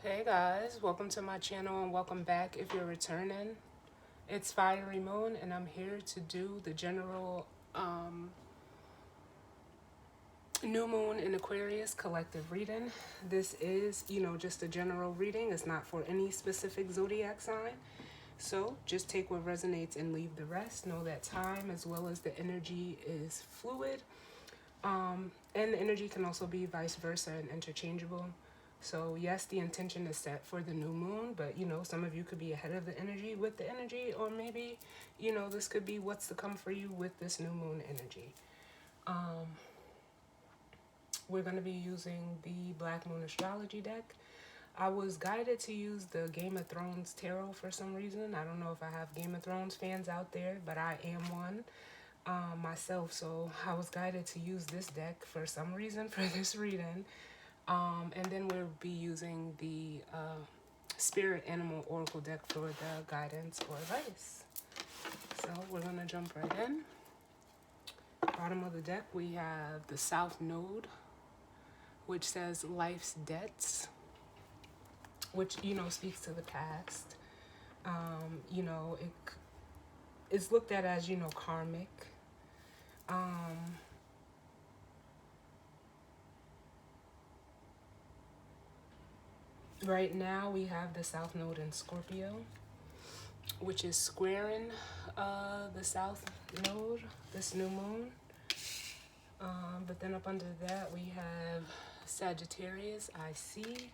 Hey guys, welcome to my channel and welcome back if you're returning. It's Fiery Moon and I'm here to do the general new moon in Aquarius collective reading. This is, just a general reading. It's not for any specific zodiac sign. So just take what resonates and leave the rest. Know that time as well as the energy is fluid. And the energy can also be vice versa and interchangeable. So yes, the intention is set for the new moon, but some of you could be ahead of the energy with the energy, or maybe, this could be what's to come for you with this new moon energy. We're going to be using the Black Moon Astrology deck. I was guided to use the Game of Thrones tarot for some reason. I don't know if I have Game of Thrones fans out there, but I am one myself. So I was guided to use this deck for some reason for this reading. And then we'll be using the Spirit Animal Oracle deck for the guidance or advice. So we're going to jump right in. Bottom of the deck, we have the South Node, which says life's debts, which, speaks to the past. It's looked at as, karmic. Right now we have the South Node in Scorpio, which is squaring the South Node, this new moon. But then up under that we have Sagittarius, I see.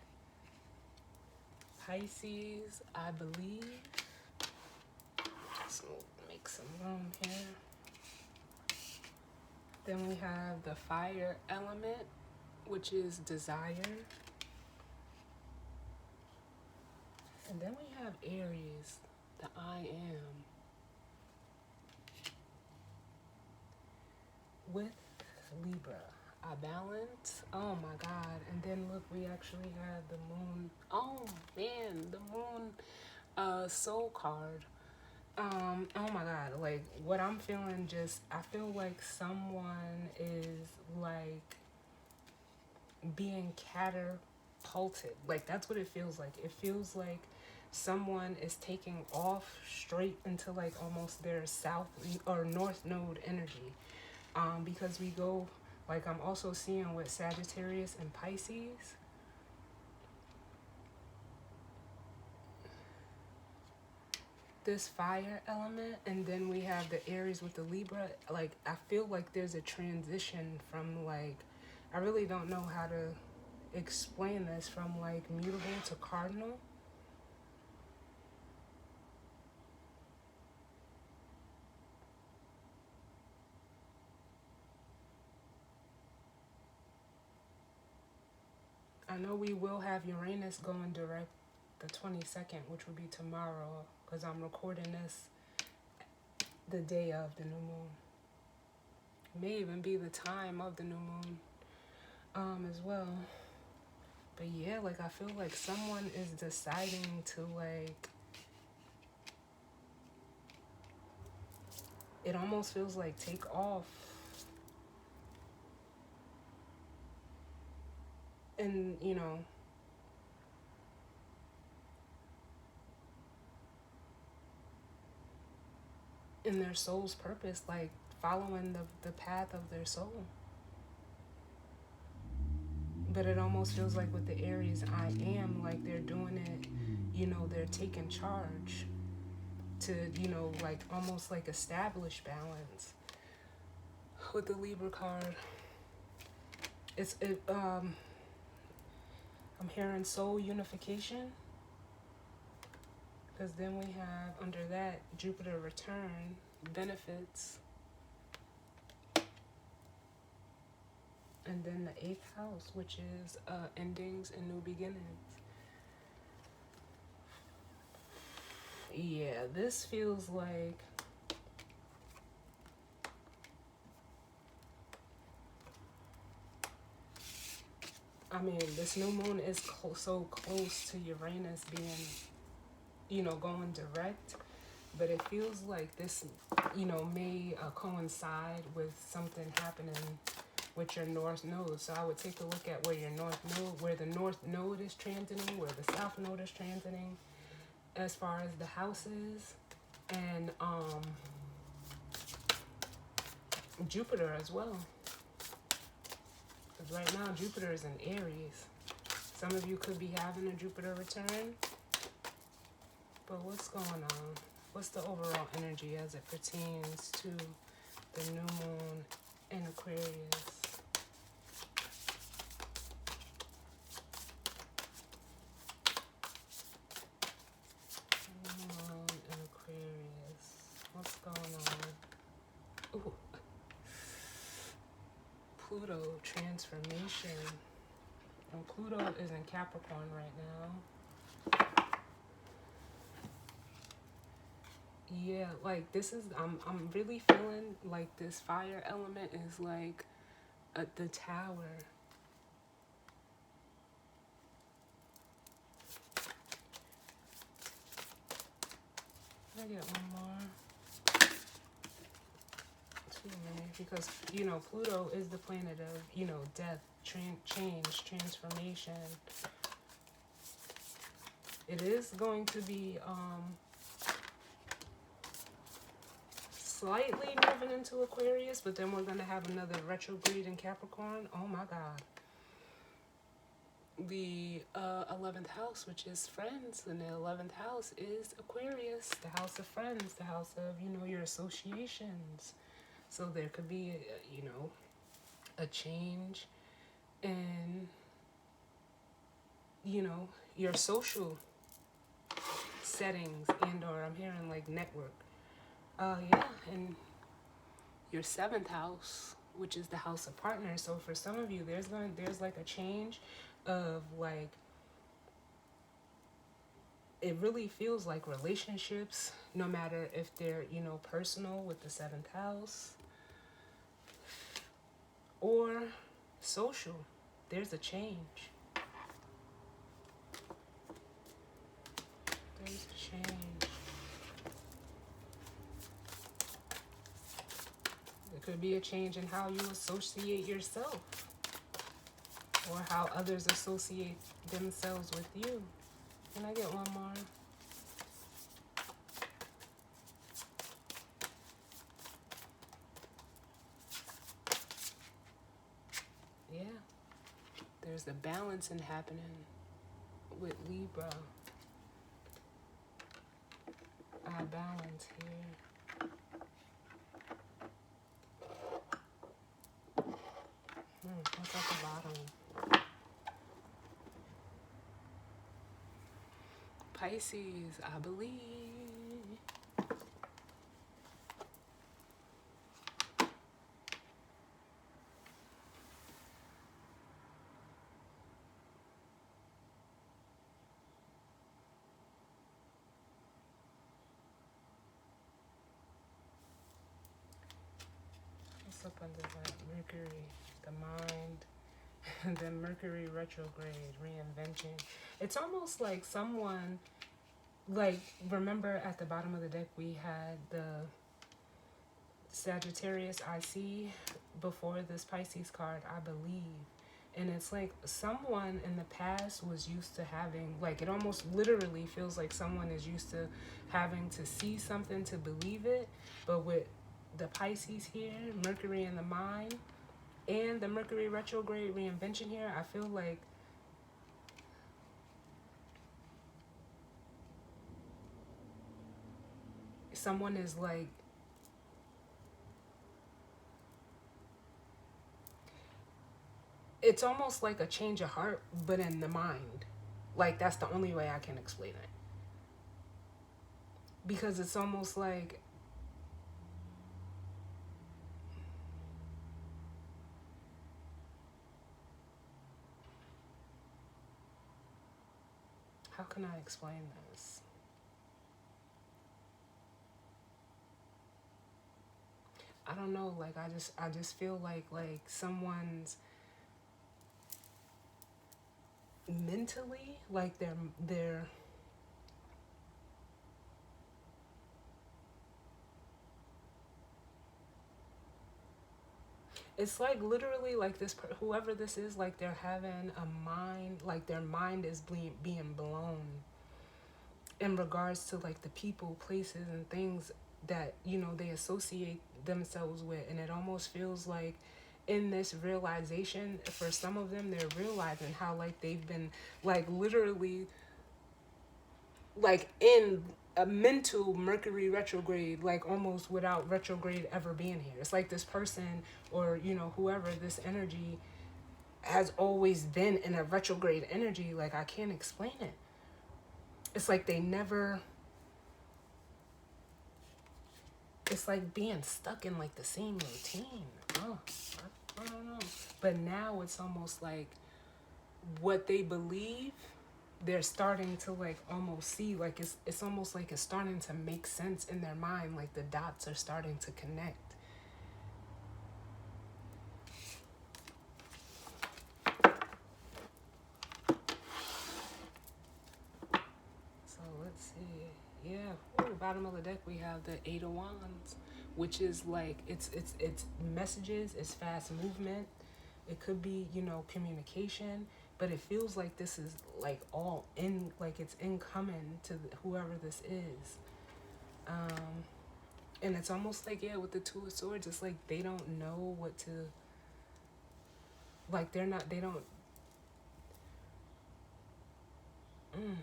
Pisces, I believe. So make some room here. Then we have the fire element, which is desire. And then we have Aries, the I am. With Libra, I balance. Oh my God. And then look, we actually have the moon. Oh man, the moon soul card. Oh my God, like what I'm feeling, I feel like someone is like being catapulted. Like that's what it feels like. It feels like someone is taking off straight into like almost their south or north node energy. Because we go, like I'm also seeing with Sagittarius and Pisces. This fire element, and then we have the Aries with the Libra. Like I feel like there's a transition from like, I really don't know how to explain this, from like mutable to cardinal. I know we will have Uranus going direct the 22nd, which would be tomorrow, because I'm recording this the day of the new moon. It may even be the time of the new moon as well. But yeah, like I feel like someone is deciding to like, it almost feels like take off. And in their soul's purpose, like following the path of their soul. But it almost feels like with the Aries, I am, like they're doing it, they're taking charge to, like almost like establish balance. With the Libra card, I'm hearing soul unification. Because then we have under that Jupiter return, benefits. And then the 8th house, which is endings and new beginnings. Yeah, this feels like this new moon is so close to Uranus being, going direct. But it feels like this, may coincide with something happening with your north node. So I would take a look at where your north node, where the north node is transiting, where the south node is transiting, as far as the houses, and Jupiter as well. Because right now Jupiter is in Aries. Some of you could be having a Jupiter return. But what's going on? What's the overall energy as it pertains to the new moon in Aquarius? New moon in Aquarius. What's going on? Ooh. Pluto transformation. And Pluto is in Capricorn right now. Yeah, like this is, I'm really feeling like this fire element is like the Tower. Can I get one more? Too many, because you know Pluto is the planet of, you know, death, change, transformation. It is going to be slightly moving into Aquarius, but then we're going to have another retrograde in Capricorn. Oh my God. The 11th house, which is friends, and the 11th house is Aquarius, the house of friends, the house of, you know, your associations. So there could be, you know, a change in, you know, your social settings, and or I'm hearing like network. Yeah, and your 7th house, which is the house of partners. So for some of you, there's like a change of like, it really feels like relationships, no matter if they're, you know, personal with the 7th house or social. There's a change. There's a change. It could be a change in how you associate yourself, or how others associate themselves with you. Can I get one more? Yeah. There's a balancing happening with Libra. I balance here. What's at the bottom? Pisces, I believe. What's up under that? Mercury, the mind, and then Mercury retrograde, reinvention. It's almost like someone, like, remember at the bottom of the deck we had the Sagittarius IC before this Pisces card, I believe. And it's like someone in the past was used to having, like, it almost literally feels like someone is used to having to see something to believe it. But with the Pisces here, Mercury in the mind, and the Mercury retrograde reinvention here, I feel like someone is like, it's almost like a change of heart, but in the mind. Like, that's the only way I can explain it. Because it's almost like, how can I explain this? I don't know, like, I just feel like someone's mentally, like they're It's like literally like this whoever this is, like they're having a mind, like their mind is being blown in regards to like the people, places, and things that they associate themselves with. And it almost feels like in this realization, for some of them, they're realizing how like they've been like literally like in a mental Mercury retrograde, like almost without retrograde ever being here. It's like this person, or whoever, this energy has always been in a retrograde energy. Like, I can't explain it. It's like they never, it's like being stuck in like the same routine. Oh, I don't know. But now it's almost like what they believe, they're starting to like almost see, like it's almost like it's starting to make sense in their mind, like the dots are starting to connect. So let's see. Yeah, ooh, bottom of the deck we have the Eight of Wands, which is like it's messages, it's fast movement. It could be, communication, but it feels like this is like all in, like it's incoming to whoever this is. And it's almost like, yeah, with the Two of Swords, it's like they don't know what to, like they don't, mm.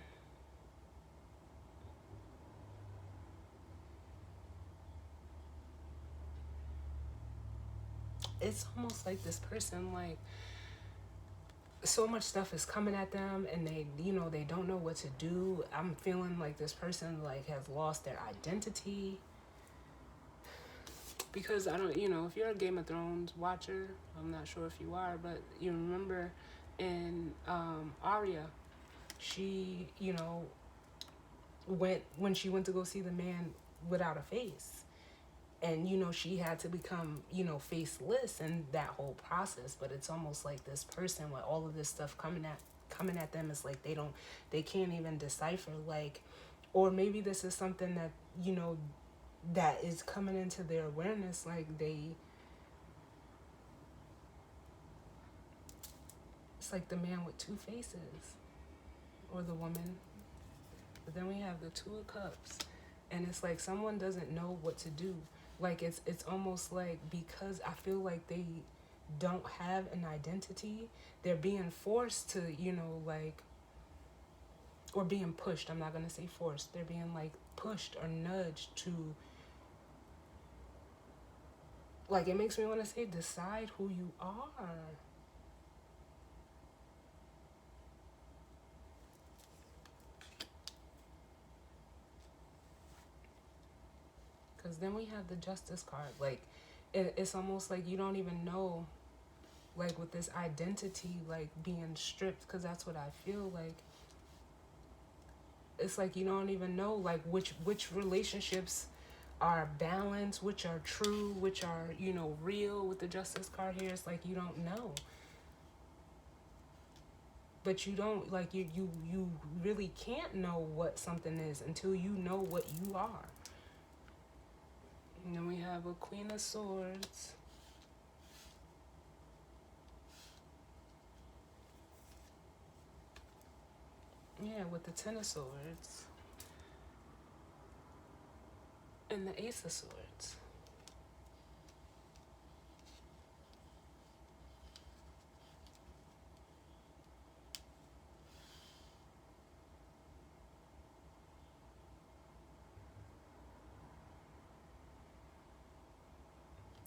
It's almost like this person, like, so much stuff is coming at them and they don't know what to do. I'm feeling like this person like has lost their identity, because I don't, if you're a Game of Thrones watcher, I'm not sure if you are, but you remember in Arya, she, when she went to go see the man without a face, and she had to become faceless in that whole process. But it's almost like this person with all of this stuff coming at them, is like they can't even decipher, like, or maybe this is something that that is coming into their awareness, like it's like the man with two faces, or the woman. But then we have the Two of Cups, and it's like someone doesn't know what to do. Like it's almost like, because I feel like they don't have an identity, they're being forced to, like, or being pushed. I'm not gonna say forced. They're being like pushed or nudged to, like, it makes me want to say, decide who you are. Because then we have the Justice card. Like, it's almost like you don't even know, like, with this identity, like, being stripped, because that's what I feel like. It's like you don't even know, like, which relationships are balanced, which are true, which are, real. With the Justice card here, it's like you don't know. But you don't, like, you really can't know what something is until you know what you are. And then we have a Queen of Swords. Yeah, with the Ten of Swords. And the Ace of Swords.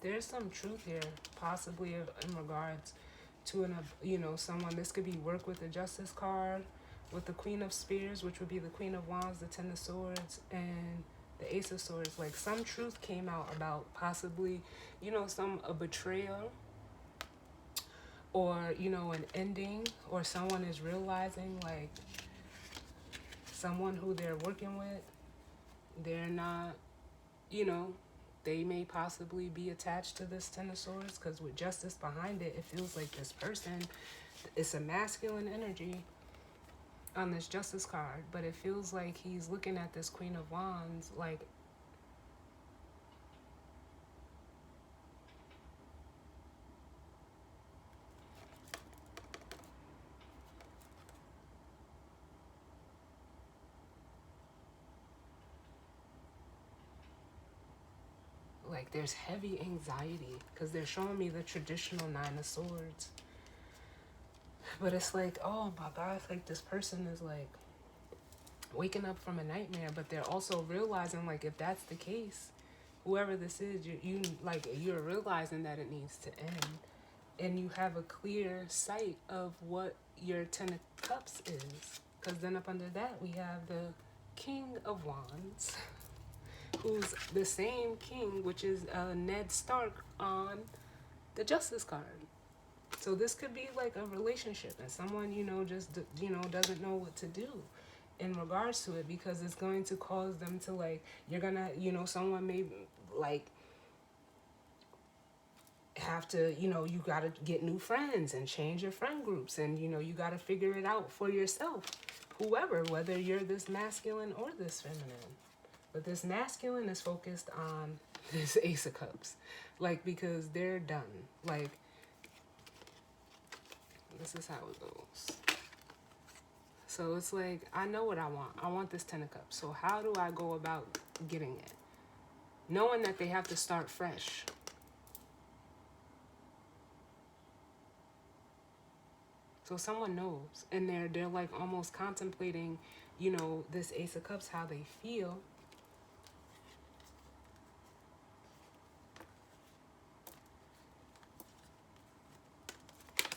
There's some truth here, possibly in regards to someone. This could be work with the Justice card, with the Queen of Spears, which would be the Queen of Wands, the Ten of Swords, and the Ace of Swords. Like, some truth came out about possibly, a betrayal, or an ending, or someone is realizing, like, someone who they're working with, they're not, they may possibly be attached to this Ten of Swords, because with Justice behind it, it feels like this person, it's a masculine energy on this Justice card, but it feels like he's looking at this Queen of Wands, like, like there's heavy anxiety because they're showing me the traditional Nine of Swords. But it's like, oh my God, it's like this person is like waking up from a nightmare, but they're also realizing, like, if that's the case, whoever this is, you're realizing that it needs to end, and you have a clear sight of what your Ten of Cups is. Because then up under that we have the King of Wands, who's the same king, which is Ned Stark on the Justice card. So this could be like a relationship, and someone, just, doesn't know what to do in regards to it, because it's going to cause them to, like, you're gonna, someone may, like, have to, you gotta get new friends and change your friend groups, and, you gotta figure it out for yourself, whether you're this masculine or this feminine. But this masculine is focused on this Ace of Cups, like, because they're done. Like, this is how it goes. So it's like, I know what I want. I want this Ten of Cups. So how do I go about getting it? Knowing that they have to start fresh. So someone knows. And they're like almost contemplating, this Ace of Cups, how they feel.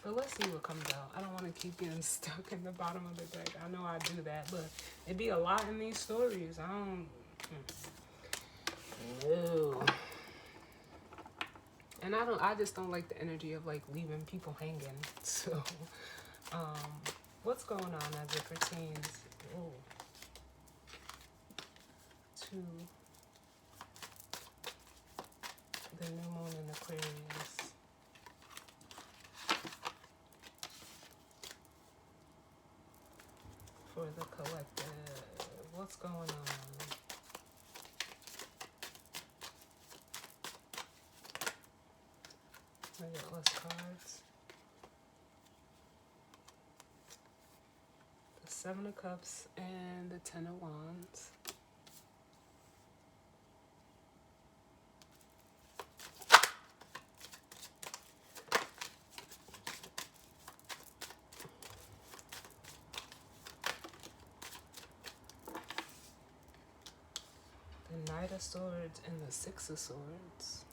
But let's see what comes out. I don't want to keep getting stuck in the bottom of the deck. I know I do that, but it'd be a lot in these stories. I don't... No. And I just don't like the energy of, like, leaving people hanging. So, what's going on as it pertains to the new moon in Aquarius? For the collective, what's going on? I get less cards. The Seven of Cups and the Ten of Wands. The Knight of Swords and the Six of Swords.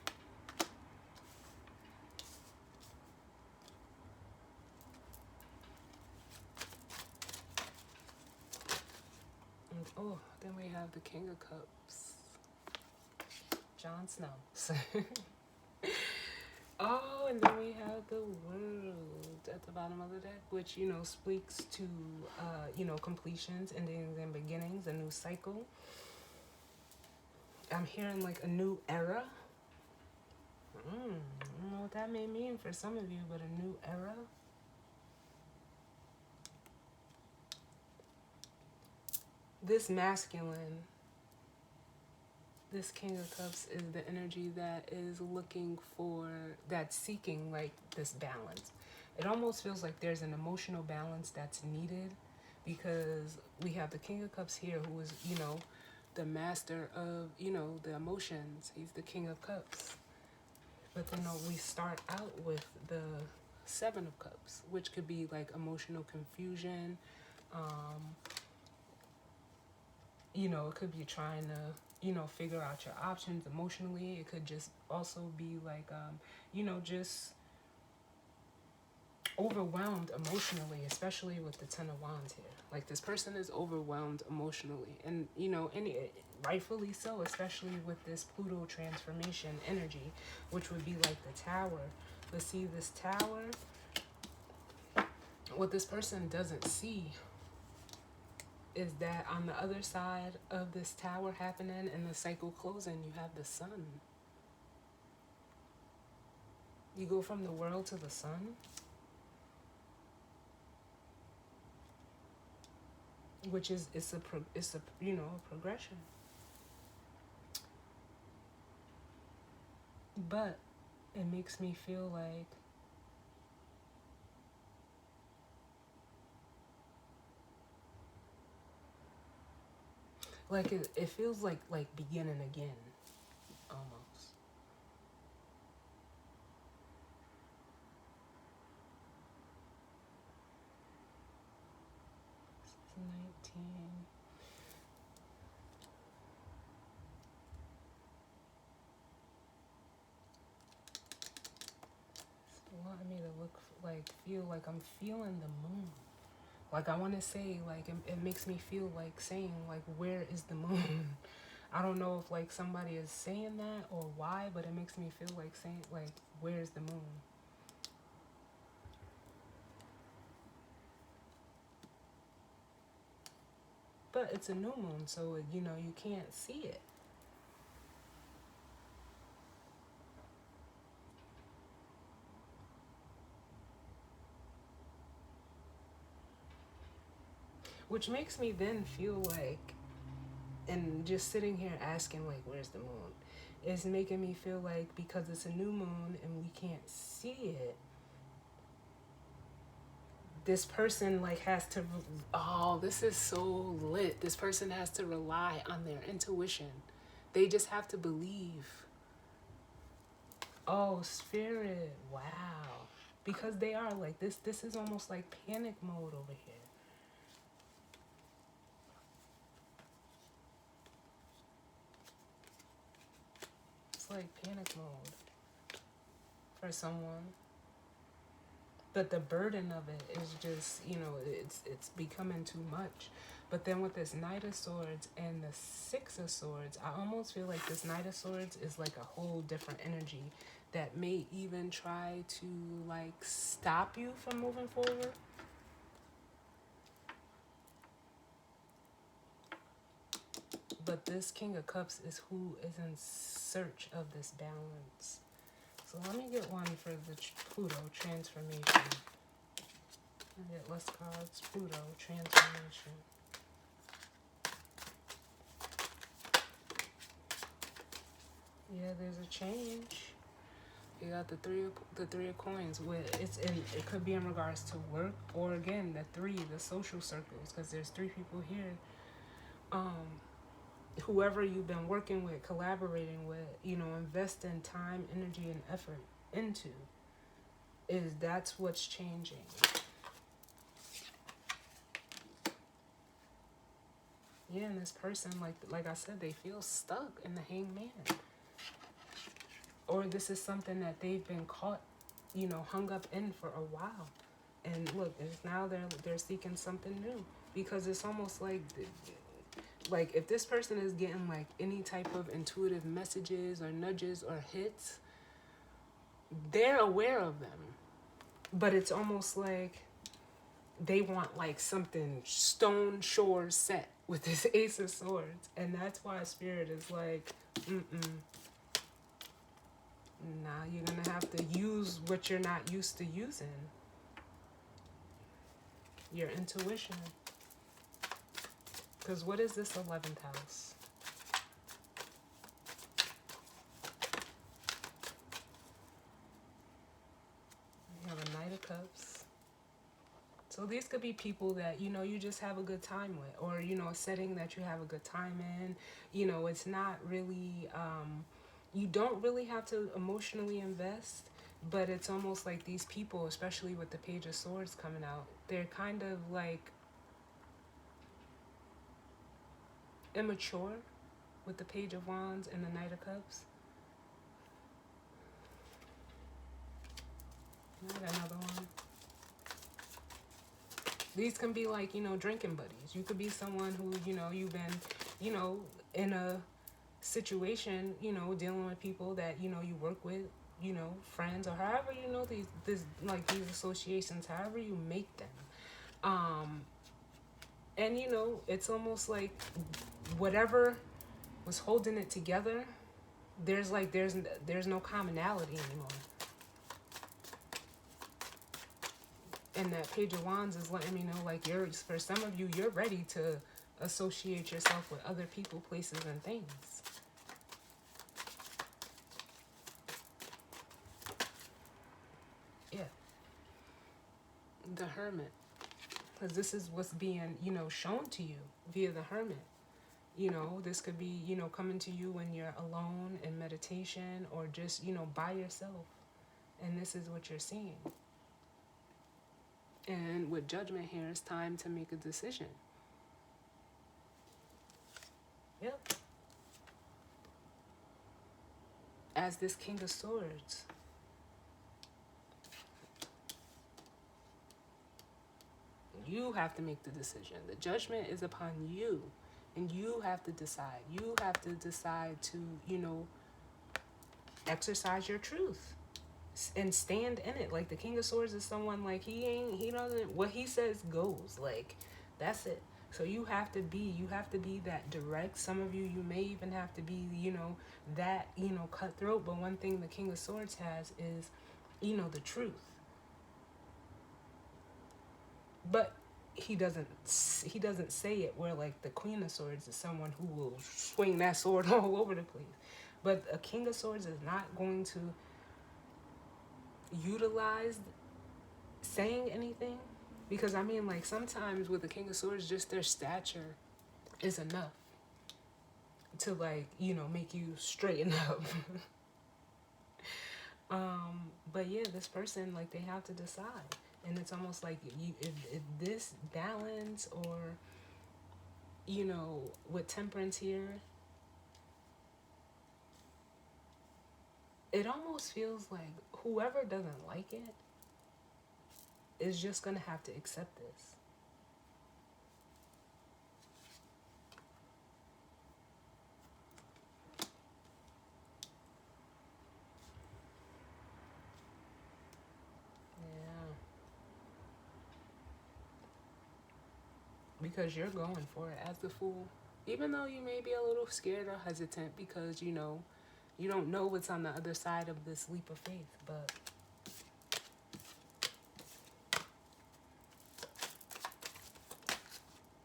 And then we have the King of Cups. Jon Snow. And then we have the World at the bottom of the deck, which, speaks to, completions, endings, and beginnings, a new cycle. I'm hearing, like, a new era. I don't know what that may mean for some of you, but a new era. This masculine, this King of Cups, is the energy that is that's seeking, like, this balance. It almost feels like there's an emotional balance that's needed, because we have the King of Cups here, who is, the master of, the emotions. He's the King of Cups. But then we start out with the Seven of Cups, which could be like emotional confusion. It could be trying to, figure out your options emotionally. It could just also be like, just overwhelmed emotionally, especially with the Ten of Wands here. Like, this person is overwhelmed emotionally, and rightfully so, especially with this Pluto transformation energy, which would be like the Tower. But see, this Tower, what this person doesn't see is that on the other side of this Tower happening and the cycle closing, you have the Sun. You go from the world to the Sun, which is a progression. But it makes me feel like it feels like beginning again, almost. feel like I'm feeling the moon. Like I want to say, like it makes me feel like saying, like, where is the moon? I don't know if like somebody is saying that or why, but it makes me feel like saying, like, where's the moon? But it's a new moon, so you know you can't see it. Which makes me then feel like, and just sitting here asking, like, where's the moon? Is making me feel like because it's a new moon and we can't see it, this person like has to, oh, this is so lit. This person has to rely on their intuition. They just have to believe. Oh, spirit, wow. Because they are like this is almost like panic mode over here. It's like panic mode for someone. But the burden of it is just, you know, it's becoming too much. But then with this Knight of Swords and the Six of Swords, I almost feel like this Knight of Swords is like a whole different energy that may even try to like stop you from moving forward. But this King of Cups is who is in search of this balance. So let me get one for the Pluto transformation. I get less cards. Pluto transformation. Yeah, there's a change. You got the three of coins. With it could be in regards to work, or again the social circles, because there's three people here. Whoever you've been working with, collaborating with, you know, investing time, energy, and effort into, that's what's changing. Yeah, and this person, like I said, they feel stuck in the Hangman. Or this is something that they've been caught, you know, hung up in for a while. And look, it's now they're seeking something new. Because it's almost like if this person is getting like any type of intuitive messages or nudges or hits, they're aware of them. But it's almost like they want like something stone shore set with this Ace of Swords. And that's why Spirit is like, nah, you're gonna have to use what you're not used to using. Your intuition. Because what is this 11th house? You have a Knight of Cups. So these could be people that, you know, you just have a good time with. Or, you know, a setting that you have a good time in. You know, it's not really, you don't really have to emotionally invest. But it's almost like these people, especially with the Page of Swords coming out, they're kind of like immature with the Page of Wands and the Knight of Cups. I got another one. These can be like, you know, drinking buddies. You could be someone who, you know, you've been, you know, in a situation, you know, dealing with people that, you know, you work with, you know, friends, or however, you know, these associations, however you make them. And, you know, it's almost like whatever was holding it together, there's no commonality anymore. And that Page of Wands is letting me know, like, for some of you, you're ready to associate yourself with other people, places, and things. Yeah. The Hermit. Because this is what's being, you know, shown to you via the Hermit. You know, this could be, you know, coming to you when you're alone in meditation or just, you know, by yourself. And this is what you're seeing. And with Judgment here, it's time to make a decision. Yep. As this King of Swords. You have to make the decision. The judgment is upon you, and you have to decide. You have to decide to, exercise your truth and stand in it. Like the King of Swords is someone like he doesn't, what he says goes. Like that's it. So you have to be that direct. Some of you may even have to be, that, cutthroat. But one thing the King of Swords has is, the truth. But he doesn't say it where like the Queen of Swords is someone who will swing that sword all over the place. But a King of Swords is not going to utilize saying anything, because I mean, like, sometimes with the King of Swords, just their stature is enough to, like, make you straighten up. But yeah, this person, like, they have to decide. And it's almost like if this balance, or, with temperance here, it almost feels like whoever doesn't like it is just going to have to accept this. Yeah. Because you're going for it as the Fool. Even though you may be a little scared or hesitant because, you don't know what's on the other side of this leap of faith. But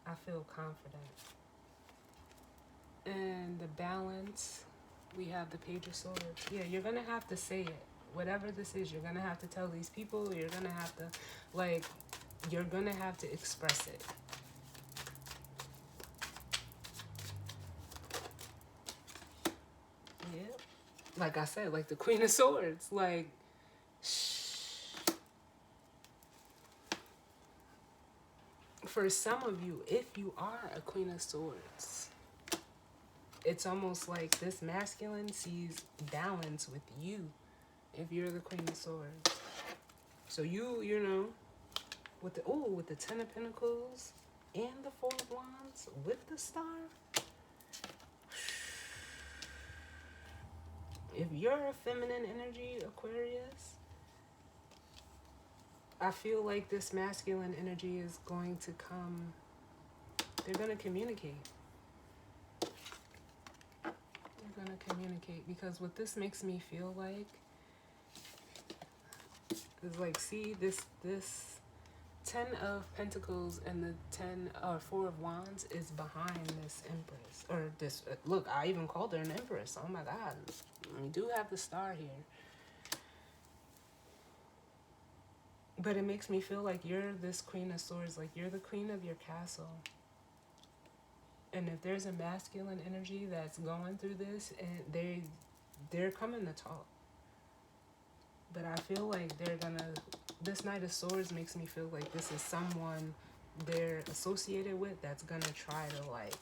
I feel confident. And the balance, we have the Page of Swords. Yeah, you're going to have to say it. Whatever this is, you're going to have to tell these people. You're going to have to, like, you're going to have to express it. Yeah. Like I said, like the Queen of Swords. Like, for some of you, if you are a Queen of Swords, it's almost like this masculine sees balance with you if you're the Queen of Swords. So with the Ten of Pentacles and the Four of Wands with the Star. If you're a feminine energy, Aquarius, I feel like this masculine energy is going to come. They're going to communicate. They're going to communicate, because what this makes me feel like is like, see, this 10 of Pentacles and the 4 of Wands is behind this Empress. Or this, look, I even called her an Empress. Oh my God. We do have the Star here. But it makes me feel like you're this Queen of Swords. Like, you're the queen of your castle. And if there's a masculine energy that's going through this, and they're coming to talk. But I feel like this Knight of Swords makes me feel like this is someone they're associated with that's gonna try to, like,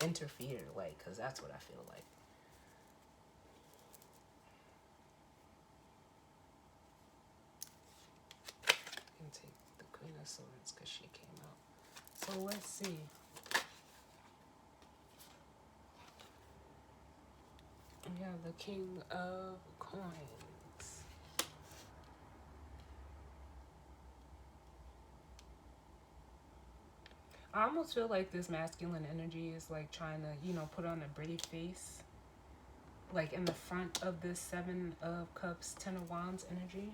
interfere, like, because that's what I feel like. I can take the Queen of Swords because she came out. So let's see. We have the King of Coins. I almost feel like this masculine energy is like trying to, put on a pretty face. Like in the front of this 7 of Cups, 10 of Wands energy.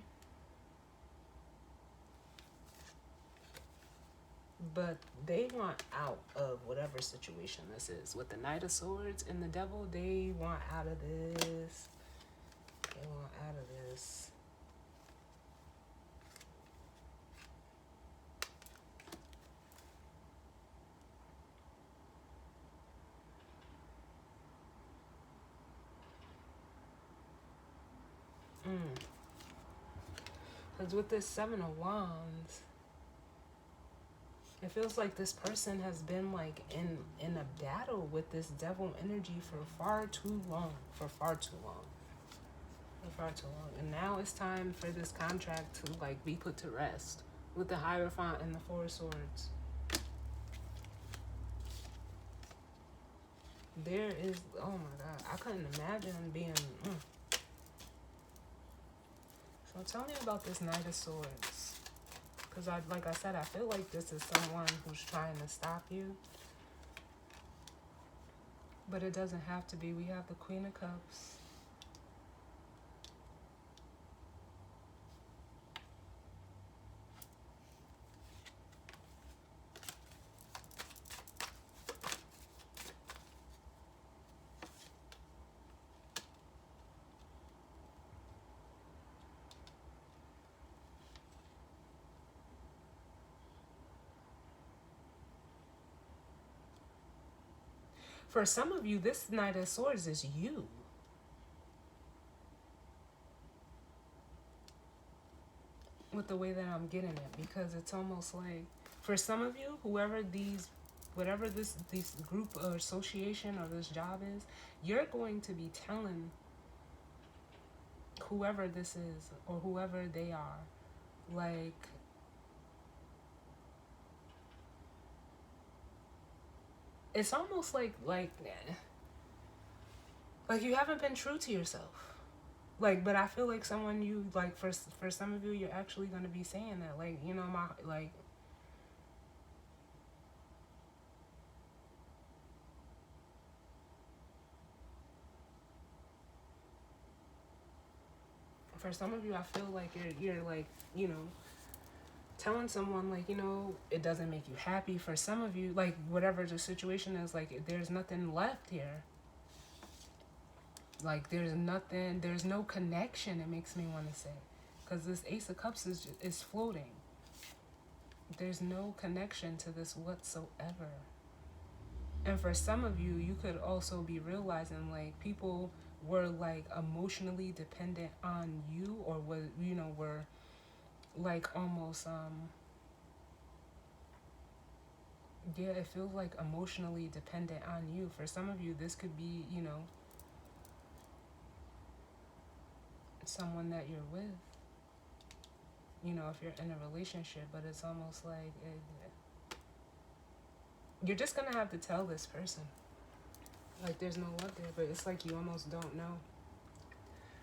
But they want out of whatever situation this is. With the Knight of Swords and the Devil, they want out of this. They want out of this. Because with this 7 of Wands, it feels like this person has been like in a battle with this devil energy for far too long. And now it's time for this contract to like be put to rest. with the Hierophant and the Four of Swords. There is, oh my God, I couldn't imagine being, So tell me about this Knight of Swords. Because like I said, I feel like this is someone who's trying to stop you. But it doesn't have to be. We have the Queen of Cups. For some of you, this Knight of Swords is you. With the way that I'm getting it, because it's almost like, for some of you, whatever this group or association or this job is, you're going to be telling whoever this is or whoever they are, like, it's almost like you haven't been true to yourself. Like, but I feel like someone you, like, for some of you, you're actually going to be saying that, like, you know, for some of you, I feel like you're like, you know, telling someone, like, you know, it doesn't make you happy. For some of you, like, whatever the situation is, like, there's nothing left here. Like, there's no connection, it makes me want to say. Because this Ace of Cups is floating. There's no connection to this whatsoever. And for some of you, you could also be realizing, like, people were, like, emotionally dependent on you, or were like almost yeah, it feels like emotionally dependent on you. For some of you, this could be, you know, someone that you're with, you know, if you're in a relationship. But it's almost like you're just gonna have to tell this person, like, there's no love there, but it's like you almost don't know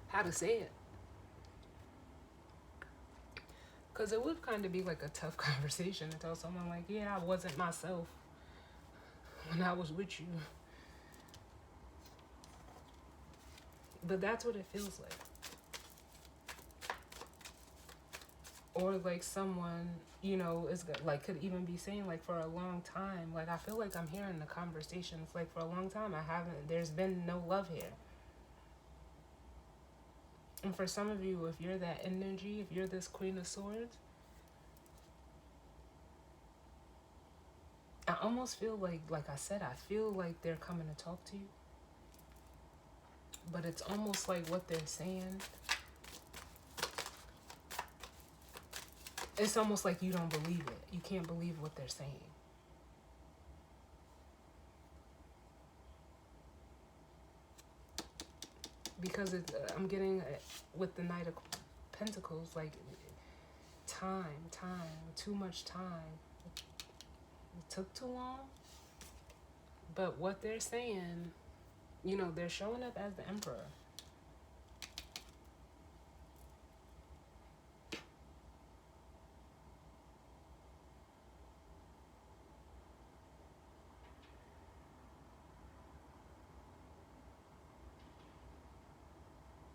how to say it. Because it would kind of be like a tough conversation to tell someone, like, yeah, I wasn't myself when I was with you. But that's what it feels like. Or like someone, you know, is like, could even be saying, like, for a long time, like, I feel like I'm hearing the conversations, like, for a long time there's been no love here. And for some of you, if you're that energy, if you're this Queen of Swords, I almost feel like I said, I feel like they're coming to talk to you. But it's almost like what they're saying, it's almost like you don't believe it. You can't believe what they're saying. Because I'm getting, with the Knight of Pentacles, like, time, too much time. It took too long. But what they're saying, you know, they're showing up as the Emperor.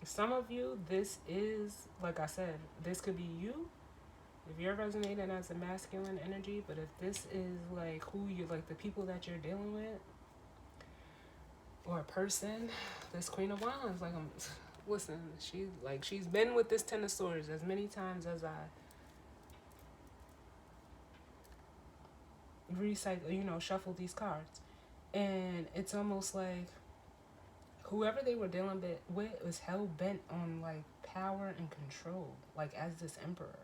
Some of you, this is, like I said, this could be you if you're resonating as a masculine energy. But if this is like who you, like, the people that you're dealing with, or a person, this Queen of Wands, like, listen, she's been with this Ten of Swords as many times as I recycle, you know, shuffle these cards. And it's almost like whoever they were dealing with was hell-bent on, like, power and control, like, as this Emperor.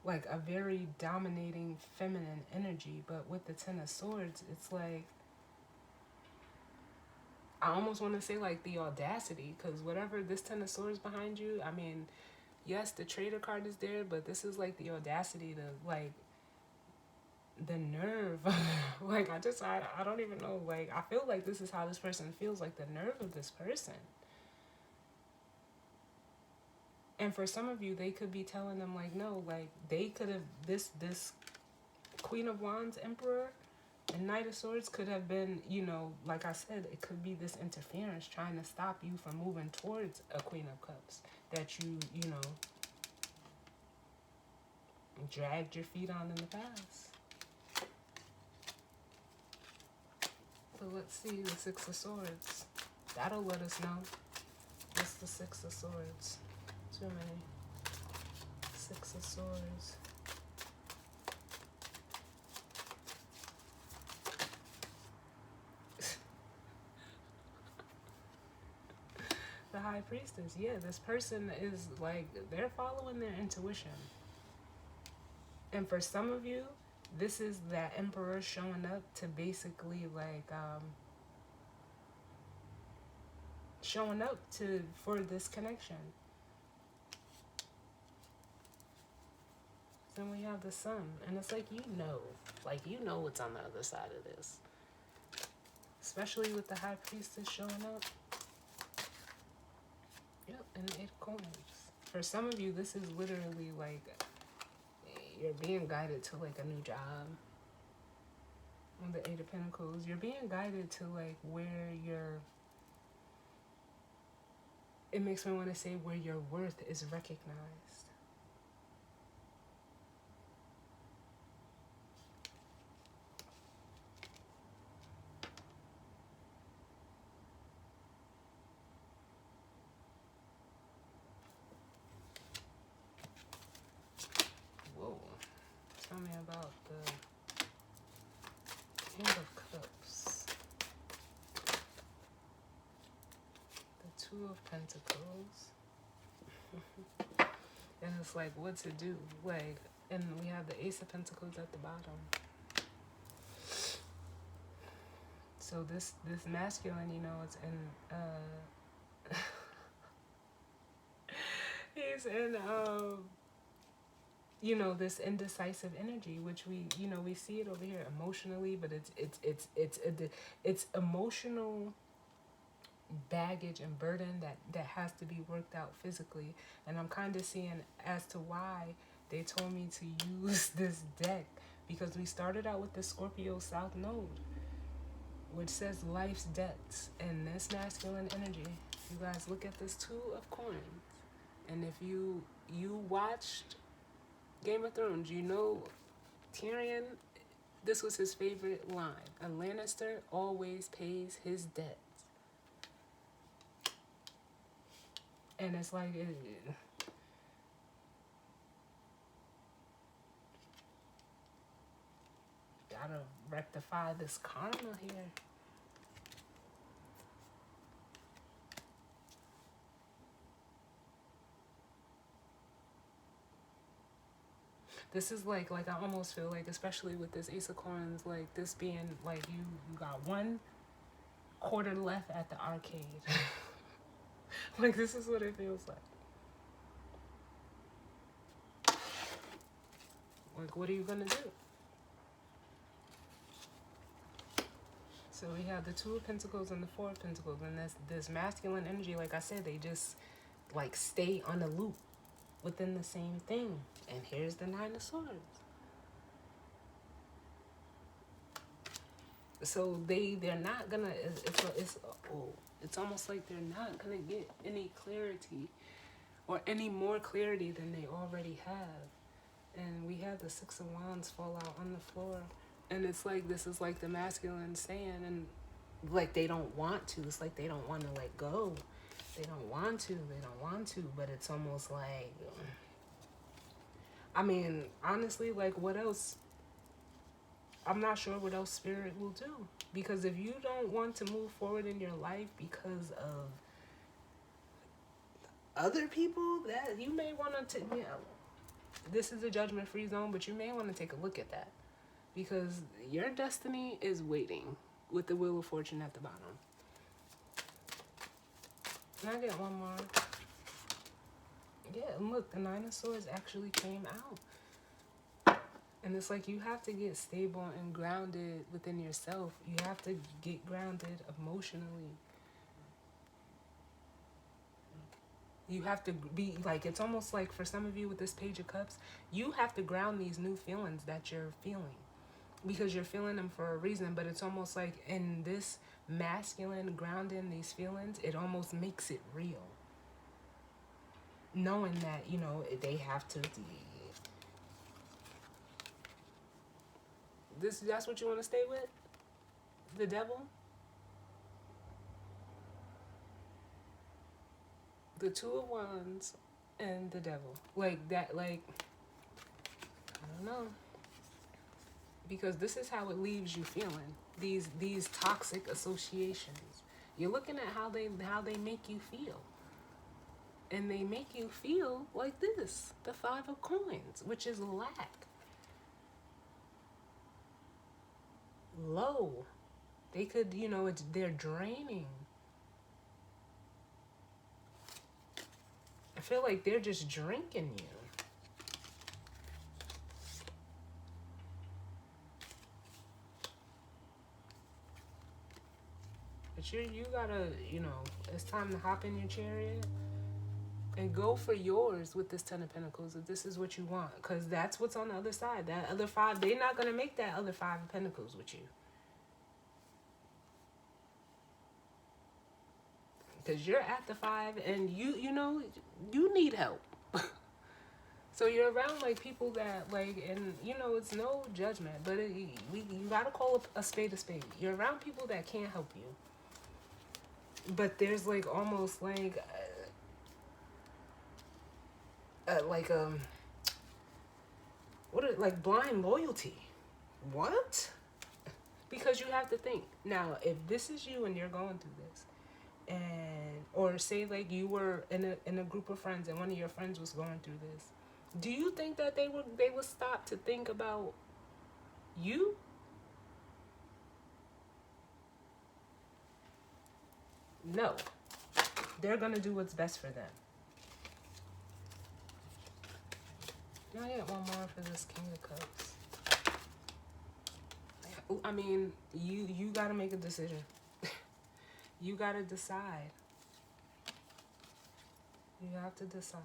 Like, a very dominating feminine energy. But with the Ten of Swords, it's like, I almost want to say, like, the audacity. Because whatever this Ten of Swords behind you, I mean, yes, the Trader card is there, but this is like the audacity to like the nerve. Like I don't even know. Like I feel like this is how this person feels, like the nerve of this person. And for some of you, they could be telling them like, no, like they could have this Queen of Wands, Emperor, and Knight of Swords could have been, you know, like I said, it could be this interference trying to stop you from moving towards a Queen of Cups that you know, dragged your feet on in the past. So let's see the Six of Swords. That'll let us know. What's the Six of Swords? Too many. Six of Swords. The High Priestess. Yeah, this person is like, they're following their intuition. And for some of you, this is that Emperor showing up to basically like showing up for this connection. Then we have the Sun, and it's like you know what's on the other side of this, especially with the High Priestess showing up. Yep, and the Eight of Coins. For some of you, this is literally like you're being guided to like a new job. On the Eight of Pentacles, you're being guided to like where you're. It makes me want to say where your worth is recognized. Whoa. Tell me about the King of Cups. The Two of Pentacles. And it's like what to do. Like, and we have the Ace of Pentacles at the bottom. So this masculine, you know, it's in he's in you know, this indecisive energy, which we, you know, we see it over here emotionally, but it's emotional baggage and burden that has to be worked out physically. And I'm kind of seeing as to why they told me to use this deck, because we started out with the Scorpio South Node, which says life's debts, and this masculine energy. You guys look at this Two of Coins, and if you watched Game of Thrones, you know Tyrion, this was his favorite line: a Lannister always pays his debts. And it's like gotta rectify this karma here. This is like I almost feel like, especially with this Ace of Coins, like this being like you got 1 quarter left at the arcade. Like this is what it feels like. Like what are you gonna do? So we have the Two of Pentacles and the Four of Pentacles, and this masculine energy, like I said, they just like stay on a loop within the same thing. And here's the Nine of Swords. So they're not gonna, it's almost like they're not gonna get any clarity or any more clarity than they already have. And we have the Six of Wands fall out on the floor, and it's like this is like the masculine saying, and like they don't want to. It's like they don't want to let go. They don't want to. But it's almost like, I mean, honestly, like what else? I'm not sure what else Spirit will do. Because if you don't want to move forward in your life because of other people, that you may want to, you know, this is a judgment-free zone, but you may want to take a look at that. Because your destiny is waiting with the Wheel of Fortune at the bottom. Can I get one more? Yeah, and look, the Nine of Swords actually came out. And it's like you have to get stable and grounded within yourself. You have to get grounded emotionally. You have to be like, it's almost like for some of you with this Page of Cups, you have to ground these new feelings that you're feeling because you're feeling them for a reason. But it's almost like in this masculine grounding these feelings, it almost makes it real. Knowing that, you know, they have to. That's what you want to stay with? The devil? The Two of Wands and the devil. Like that, like, I don't know. Because this is how it leaves you feeling. These toxic associations. You're looking at how they make you feel. And they make you feel like this. The Five of Coins, which is lack. Low. They could, you know, they're draining. I feel like they're just drinking you. But you gotta, you know, it's time to hop in your chariot and go for yours with this Ten of Pentacles if this is what you want. Because that's what's on the other side. That other five, they're not going to make that other Five of Pentacles with you. Because you're at the five and you know, you need help. So you're around like people that like, and you know, it's no judgment, but you gotta call a spade a spade. You're around people that can't help you. But there's like almost like like blind loyalty. What? Because you have to think now, if this is you and you're going through this, and or say like you were in a group of friends and one of your friends was going through this, do you think that they would stop to think about you? No. They're gonna do what's best for them. Can I get one more for this King of Cups? I mean, you gotta make a decision. You gotta decide. You have to decide.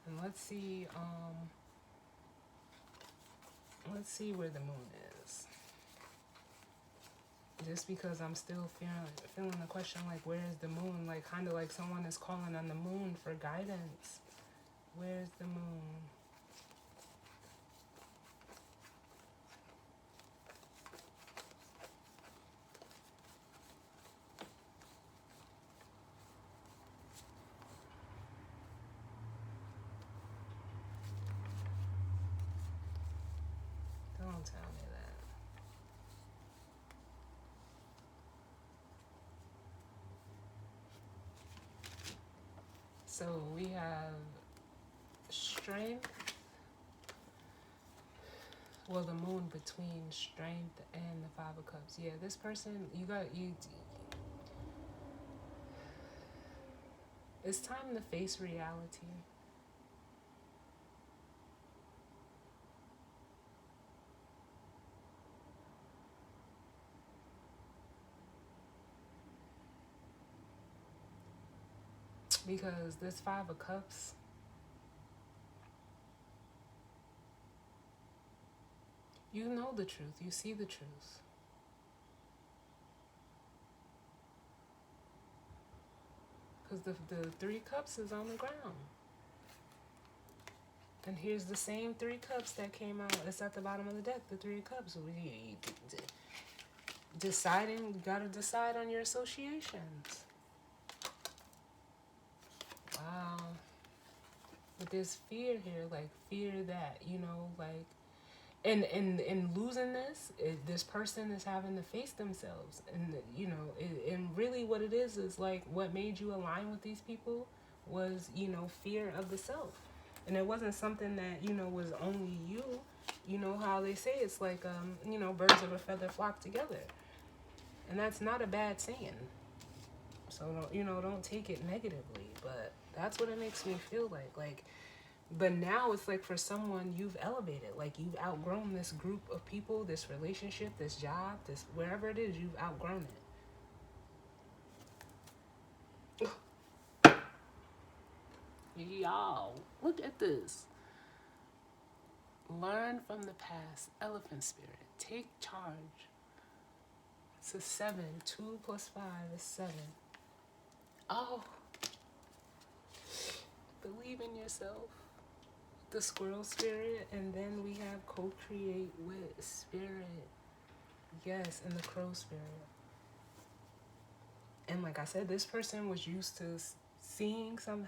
And let's see where the moon is. Just because I'm still feeling the question, like, where is the moon? Like, kind of like someone is calling on the moon for guidance. Where's the moon? Don't tell me that. So we have strength. Well, the moon between strength and the Five of Cups. Yeah, this person, it's time to face reality. Because this Five of Cups, you know the truth. You see the truth. Because the Three Cups is on the ground. And here's the same Three Cups that came out. It's at the bottom of the deck, the Three of Cups. You gotta decide on your associations. Wow. But there's fear here, like fear that, you know, like, and losing this person is having to face themselves. And, you know, and really what it is like what made you align with these people was, you know, fear of the self. And it wasn't something that, you know, was only you. You know how they say it's like, you know, birds of a feather flock together. And that's not a bad saying. So, don't take it negatively. But That's what it makes me feel like. But now it's like for someone you've elevated, like you've outgrown this group of people, this relationship, this job, this wherever it is, you've outgrown it. Y'all, look at this. Learn from the past, elephant spirit. Take charge. It's a 7. 2 plus 5 is 7. Oh, believe in yourself. The squirrel spirit, and then we have co-create with spirit. Yes, and the crow spirit. And like I said, this person was used to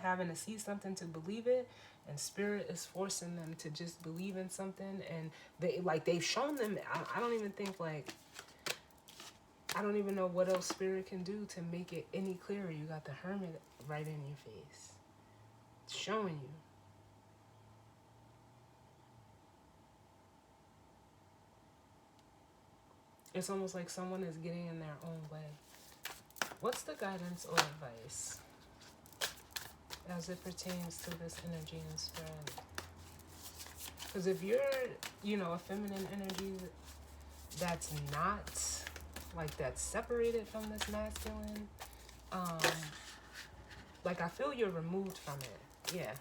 having to see something to believe it, and spirit is forcing them to just believe in something, and they've shown them. I don't even think I don't even know what else spirit can do to make it any clearer. You got the hermit right in your face, it's showing you. It's almost like someone is getting in their own way. What's the guidance or advice as it pertains to this energy and spirit? Because if you're, a feminine energy that's not, that's separated from this masculine, I feel you're removed from it. Yeah.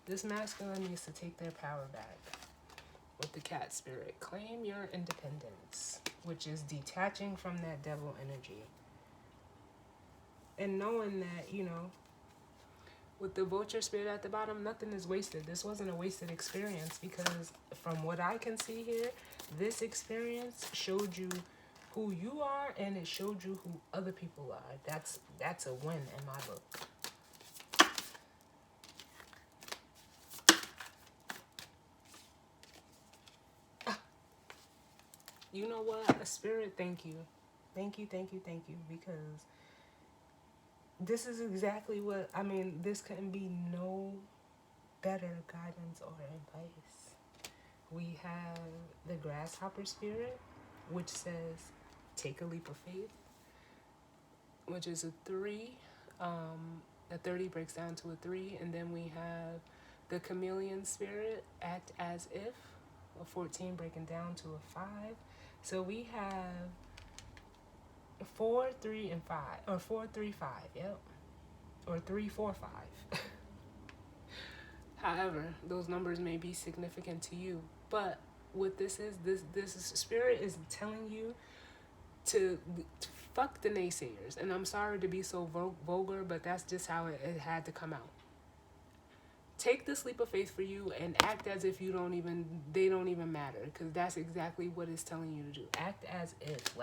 This masculine needs to take their power back. With the cat spirit, claim your independence, which is detaching from that devil energy. And knowing that, with the vulture spirit at the bottom, nothing is wasted. This wasn't a wasted experience, because from what I can see here, this experience showed you who you are, and it showed you who other people are. That's a win in my book. You know what? A spirit, thank you. Thank you, because this is exactly what, this couldn't be no better guidance or advice. We have the grasshopper spirit, which says, take a leap of faith, which is a 3. A 30 breaks down to a 3. And then we have the chameleon spirit, act as if, a 14 breaking down to a 5. So we have 4, 3, and 5, or 4, 3, 5, yep, or 3, 4, 5. However, those numbers may be significant to you, but what this is, this spirit is telling you to fuck the naysayers. And I'm sorry to be so vulgar, but that's just how it had to come out. Take this leap of faith for you and act as if they don't even matter, because that's exactly what it's telling you to do. Act as if,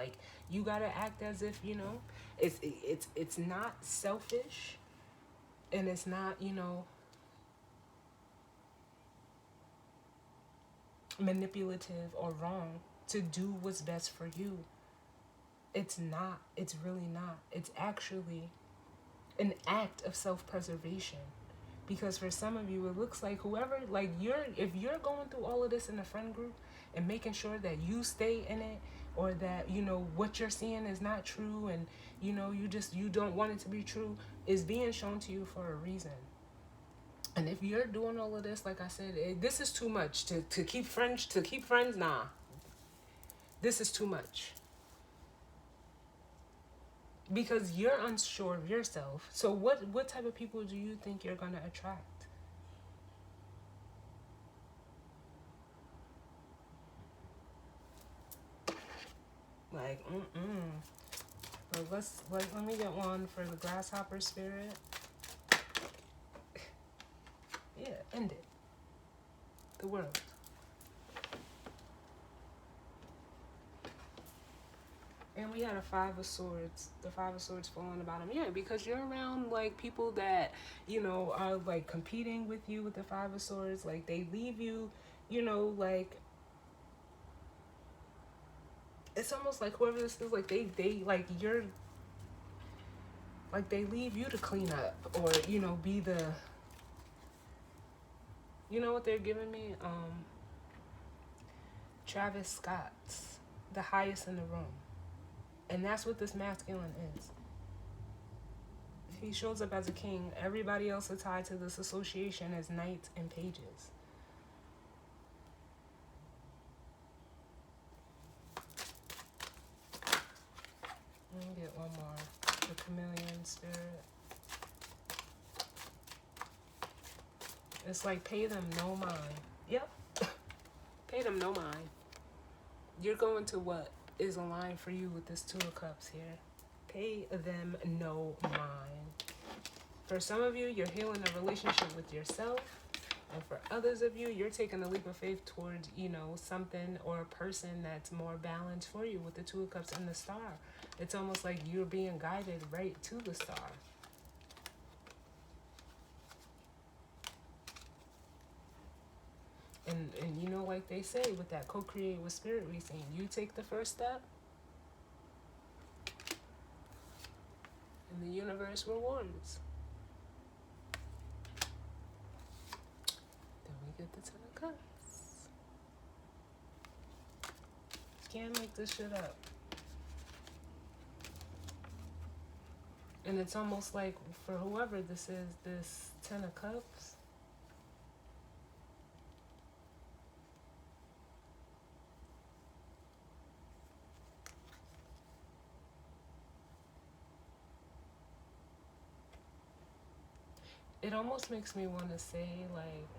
you gotta act as if, it's not selfish, and it's not, manipulative or wrong to do what's best for you. It's not. It's really not. It's actually an act of self-preservation. Because for some of you, it looks like whoever, if you're going through all of this in a friend group and making sure that you stay in it, or that, what you're seeing is not true, and, you don't want it to be true, is being shown to you for a reason. And if you're doing all of this, like I said, this is too much to keep friends. Nah, this is too much. Because you're unsure of yourself. So what type of people do you think you're going to attract? Let me get one for the grasshopper spirit. Yeah, end it. The world. And we had a 5 of swords. The 5 of swords fall on the bottom. Yeah, because you're around people that, are competing with you with the 5 of swords. They leave you, it's almost like whoever this is, they leave you to clean up, or, be the, what they're giving me? Travis Scott's the highest in the room. And that's what this masculine is. He shows up as a king. Everybody else tied to this association as knights and pages. Let me get one more. The chameleon spirit. It's like pay them no mind. Yep. Pay them no mind. You're going to what is aligned for you with this Two of Cups here. Pay them no mind. For some of you, you're healing a relationship with yourself. And for others of you, you're taking a leap of faith towards, you know, something or a person that's more balanced for you with the Two of Cups and the Star. It's almost like you're being guided right to the Star. And you know, like they say with that co-create with spirit reading, you take the first step and the universe rewards. Then we get the Ten of Cups. Can't make this shit up. And it's almost like for whoever this is, this Ten of Cups, it almost makes me want to say, like,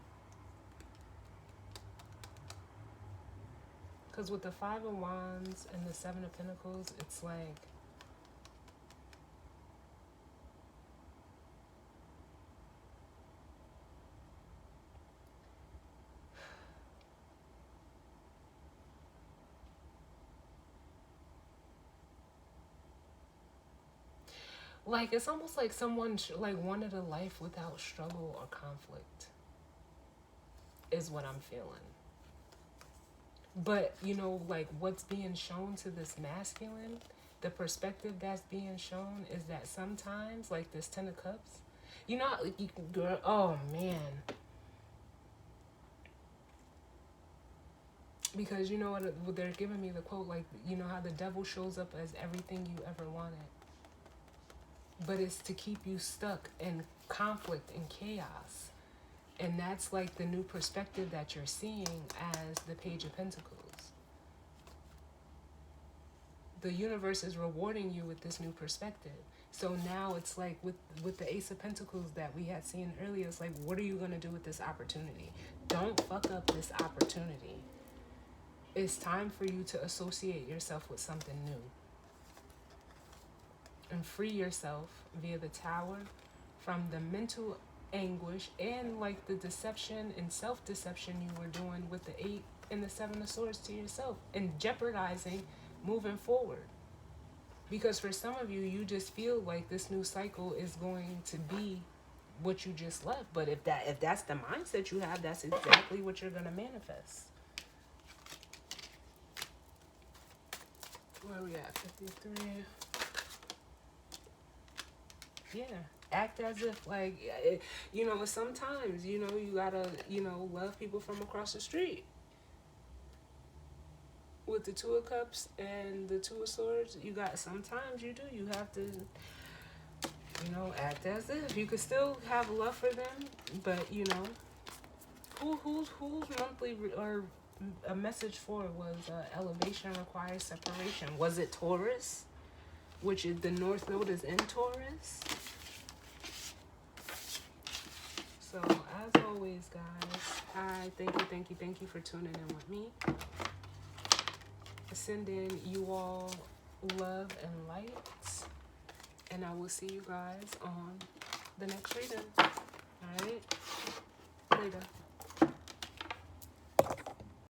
because with the Five of Wands and the Seven of Pentacles, it's like, it's almost like someone like wanted a life without struggle or conflict is what I'm feeling. But, you know, like what's being shown to this masculine, the perspective that's being shown is that sometimes, like this Ten of Cups, you know, girl, oh man. Because you know what they're giving me the quote, like, you know how the devil shows up as everything you ever wanted. But it's to keep you stuck in conflict and chaos. And that's like the new perspective that you're seeing as the Page of Pentacles. The universe is rewarding you with this new perspective. So now it's like with the Ace of Pentacles that we had seen earlier, it's like, what are you going to do with this opportunity? Don't fuck up this opportunity. It's time for you to associate yourself with something new. And free yourself via the Tower from the mental anguish and like the deception and self-deception you were doing with the 8 and the 7 of Swords to yourself and jeopardizing moving forward. Because for some of you, you just feel like this new cycle is going to be what you just left. But if that's the mindset you have, that's exactly what you're going to manifest. Where are we at? 53. Yeah, act as if, like, you know, sometimes, you know, you gotta, you know, love people from across the street. With the Two of Cups and the Two of Swords, sometimes you do. You have to, you know, act as if. You could still have love for them, but, you know, who's monthly or a message for was elevation requires separation. Was it Taurus? Which is the North Node is in Taurus. So, as always, guys, I thank you for tuning in with me. Sending you all love and light. And I will see you guys on the next reading. Alright? Later.